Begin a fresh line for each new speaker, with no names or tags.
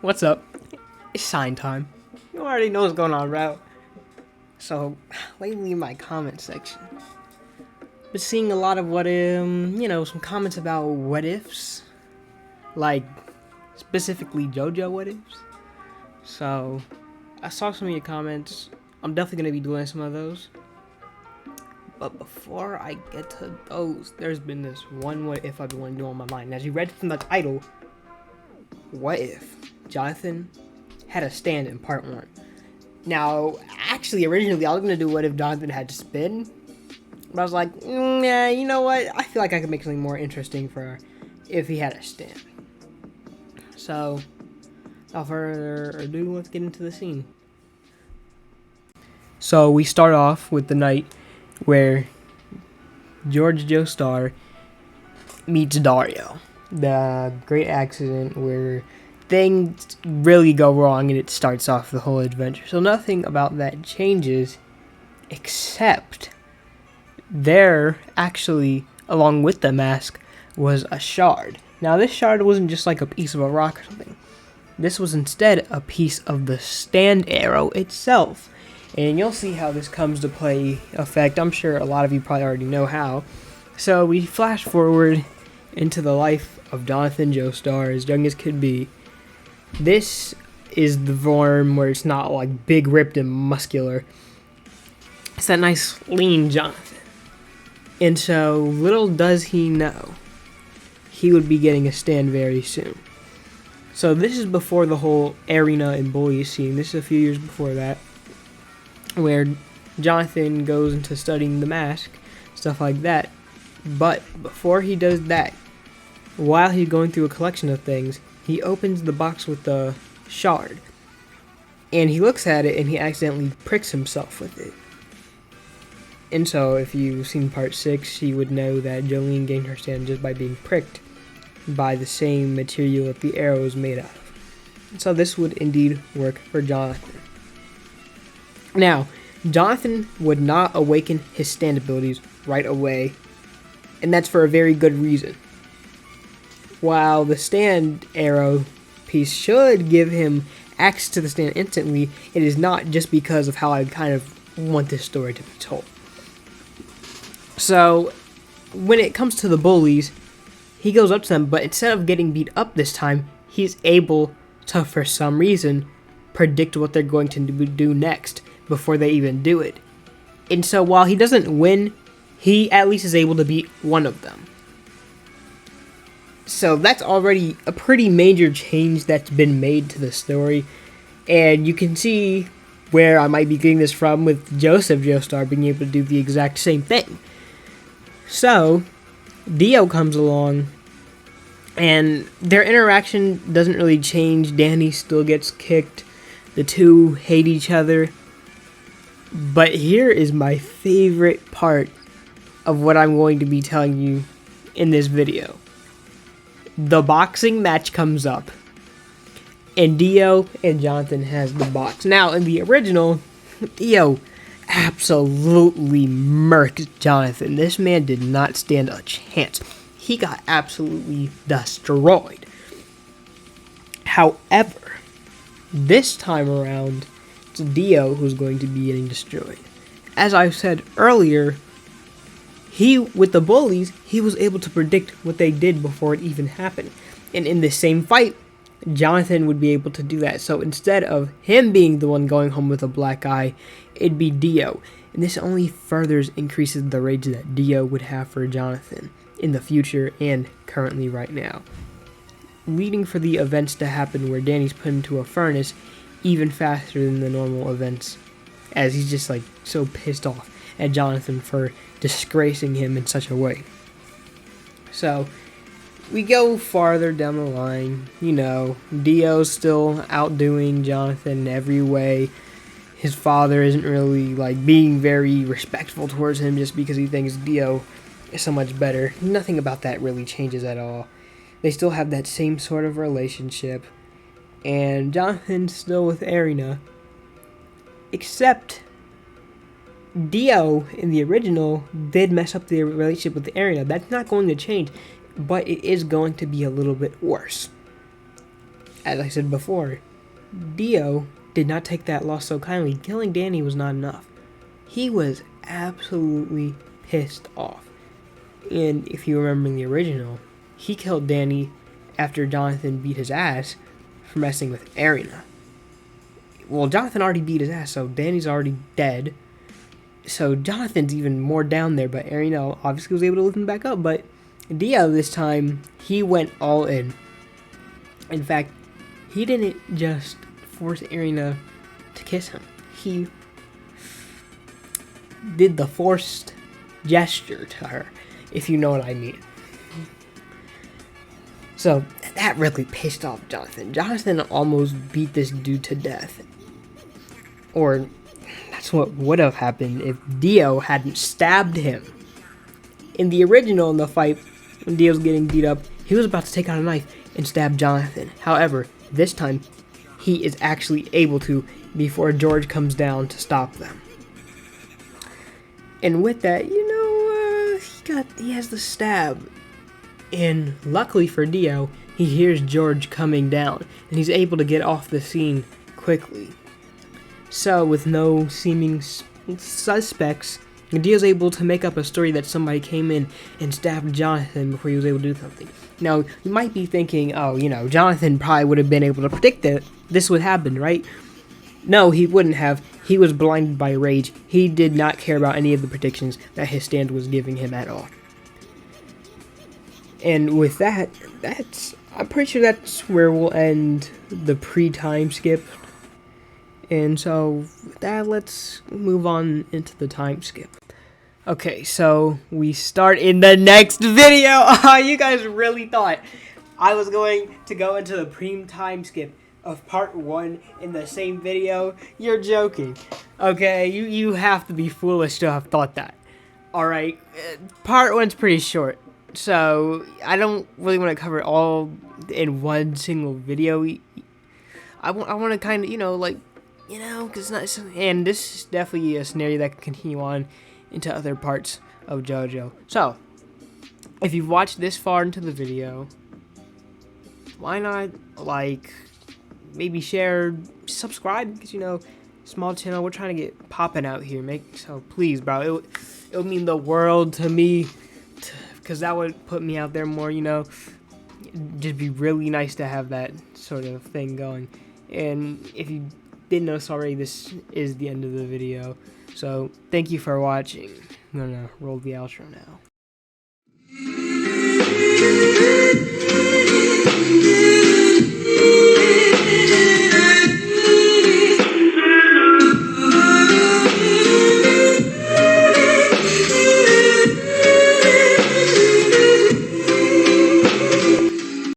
What's up? It's sign time. You already know what's going on, bro. So, lately in my comment section, been seeing a lot of some comments about what ifs. Like, specifically JoJo what ifs. So, I saw some of your comments. I'm definitely going to be doing some of those. But before I get to those, there's been this one what if I've been wanting to do on my mind. As you read from the title, what if Jonathan had a stand in part 1? Now, actually, originally I was going to do what if Jonathan had to spin. But I was like, yeah, you know what? I feel like I could make something more interesting for if he had a stand. So, without further ado, let's get into the scene. So, we start off with the night where Joestar meets Dario. The great accident where things really go wrong and it starts off the whole adventure. So nothing about that changes, except there actually, along with the mask, was a shard. Now this shard wasn't just like a piece of a rock or something. This was instead a piece of the stand arrow itself. And you'll see how this comes to play effect. I'm sure a lot of you probably already know how. So we flash forward into the life of Jonathan Joestar, as young as could be. This is the form where it's not like big, ripped, and muscular. It's that nice, lean Jonathan. And so, little does he know, he would be getting a stand very soon. So this is before the whole arena and bully scene. This is a few years before that, where Jonathan goes into studying the mask, stuff like that. But before he does that, while he's going through a collection of things, he opens the box with the shard. And he looks at it and he accidentally pricks himself with it. And so if you've seen part 6, you would know that Jolene gained her stand just by being pricked by the same material that the arrow is made out of. And so this would indeed work for Jonathan. Now, Jonathan would not awaken his stand abilities right away, and that's for a very good reason. While the stand arrow piece should give him access to the stand instantly, it is not, just because of how I kind of want this story to be told. So, when it comes to the bullies, he goes up to them, but instead of getting beat up this time, he's able to, for some reason, predict what they're going to do next before they even do it. And so while he doesn't win, he at least is able to beat one of them. So that's already a pretty major change that's been made to the story. And you can see where I might be getting this from with Joseph Joestar being able to do the exact same thing. So, Dio comes along, and their interaction doesn't really change. Danny still gets kicked. The two hate each other. But here is my favorite part of what I'm going to be telling you in this video. The boxing match comes up, and Dio and Jonathan has the box. Now, in the original, Dio absolutely murked Jonathan. This man did not stand a chance. He got absolutely destroyed. However, this time around, it's Dio who's going to be getting destroyed. As I said earlier, with the bullies, he was able to predict what they did before it even happened. And in the same fight, Jonathan would be able to do that. So instead of him being the one going home with a black eye, it'd be Dio. And this only further increases the rage that Dio would have for Jonathan in the future and currently right now, leading for the events to happen where Danny's put into a furnace even faster than the normal events, as he's just like so pissed off at Jonathan for disgracing him in such a way. So we go farther down the line. Dio's still outdoing Jonathan in every way. His father isn't really being very respectful towards him just because he thinks Dio is so much better. Nothing about that really changes at all. They still have that same sort of relationship. And Jonathan's still with Arena. Except Dio, in the original, did mess up the relationship with Arena. That's not going to change, but it is going to be a little bit worse. as I said before, Dio did not take that loss so kindly. Killing Danny was not enough. He was absolutely pissed off. And if you remember in the original, he killed Danny after Johnathon beat his ass for messing with Arena. Well, Johnathon already beat his ass, so Danny's already dead. So Johnathon's even more down there, but Arena obviously was able to lift him back up. But Dio, this time, he went all in. In fact, he didn't just force Arena to kiss him. He did the forced gesture to her, if you know what I mean. So, that really pissed off Johnathon. Johnathon almost beat this dude to death. Or, that's what would have happened if Dio hadn't stabbed him. In the original, in the fight, when Dio's getting beat up, he was about to take out a knife and stab Johnathon. However, this time, he is actually able to before George comes down to stop them. And with that, he has the stab. And luckily for Dio, he hears George coming down, and he's able to get off the scene quickly. So, with no seeming suspects, Dio's able to make up a story that somebody came in and stabbed Johnathon before he was able to do something. Now, you might be thinking, Johnathon probably would have been able to predict that this would happen, right? No, he wouldn't have. He was blinded by rage. He did not care about any of the predictions that his stand was giving him at all. And with that, I'm pretty sure that's where we'll end the pre-time skip. And so, with that, let's move on into the time skip. Okay, so we start in the next video. Oh, you guys really thought I was going to go into the pre-time skip of part 1 in the same video? You're joking. Okay, you have to be foolish to have thought that. Alright, part 1's pretty short. So, I don't really want to cover it all in one single video. I want to kind of, because it's not, and this is definitely a scenario that can continue on into other parts of JoJo. So, if you've watched this far into the video, why not, maybe share, subscribe, because, small channel, we're trying to get popping out here, so please, bro, it would mean the world to me, because that would put me out there more, it'd just be really nice to have that sort of thing going. And if you didn't notice already, this is the end of the video, so thank you for watching. I'm gonna roll the outro now.